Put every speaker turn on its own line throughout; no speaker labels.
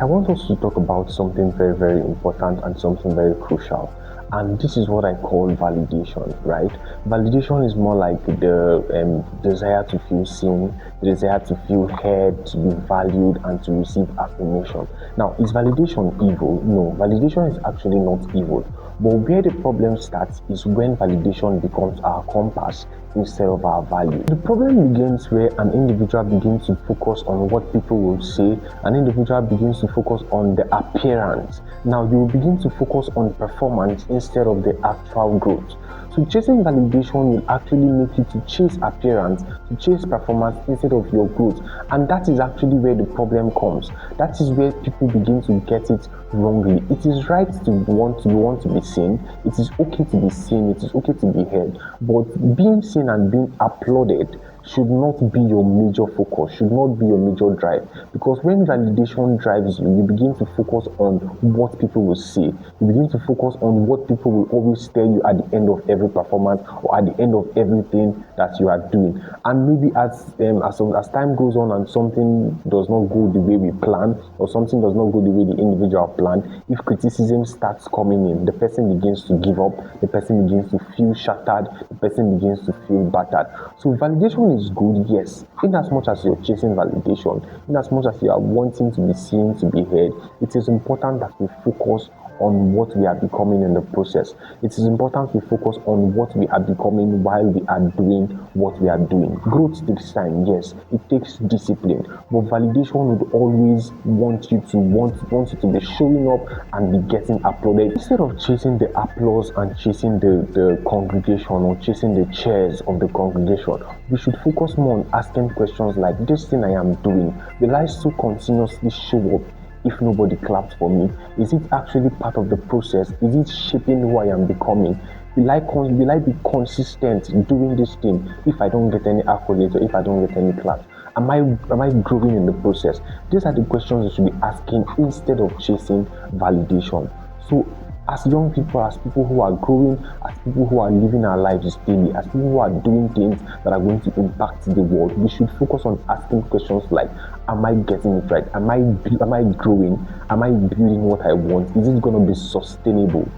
I want us to talk about something very, very important and something very crucial. And this is what I call validation, right? Validation is more like the desire to feel seen, the desire to feel heard, to be valued, and to receive affirmation. Now, is validation evil? No, validation is actually not evil. But where the problem starts is when validation becomes our compass instead of our value. The problem begins where an individual begins to focus on what people will say, an individual begins to focus on the appearance. Now you will begin to focus on performance instead of the actual growth. So chasing validation will actually make you to chase appearance, to chase performance instead of your growth. And that is actually where the problem comes. That is where people begin to get it wrongly. It is right to want to be seen. It is okay to be seen. It is okay to be heard. But being seen and being applauded should not be your major focus, should not be your major drive. Because when validation drives you, you begin to focus on what people will say. You begin to focus on what people will always tell you at the end of every performance or at the end of everything that you are doing. And maybe as time goes on and something does not go the way we plan, or something does not go the way the individual planned, if criticism starts coming in, the person begins to give up, the person begins to feel shattered, the person begins to feel battered. So validation is good, yes, in as much as you're chasing validation, in as much as you are wanting to be seen, to be heard. It is important that we focus on what we are becoming in the process. It is important to focus on what we are becoming while we are doing what we are doing. Growth takes time, yes, it takes discipline, but validation would always want you to be showing up and be getting applauded. Instead of chasing the applause and chasing the congregation or chasing the chairs of the congregation, we should focus more on asking questions like, this thing I am doing, will I still continuously show up if nobody claps for me? Is it actually part of the process? Is it shaping who I am becoming? Will I be consistent doing this thing if I don't get any accolades or if I don't get any claps? Am I growing in the process? These are the questions you should be asking instead of chasing validation. So as young people, as people who are growing, as people who are living our lives daily, as people who are doing things that are going to impact the world, we should focus on asking questions like, am I getting it right? Am I growing? Am I building what I want? Is it going to be sustainable?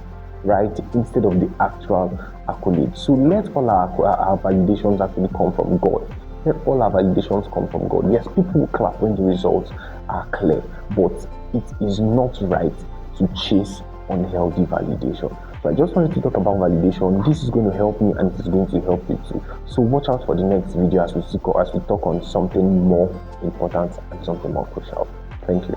Right? Instead of the actual accolades. So let all our validations actually come from God. Let all our validations come from God. Yes, people will clap when the results are clear, but it is not right to chase unhealthy validation. So I just wanted to talk about validation. This is going to help me and it is going to help you too. So watch out for the next video as we talk on something more important and something more crucial. Thank you.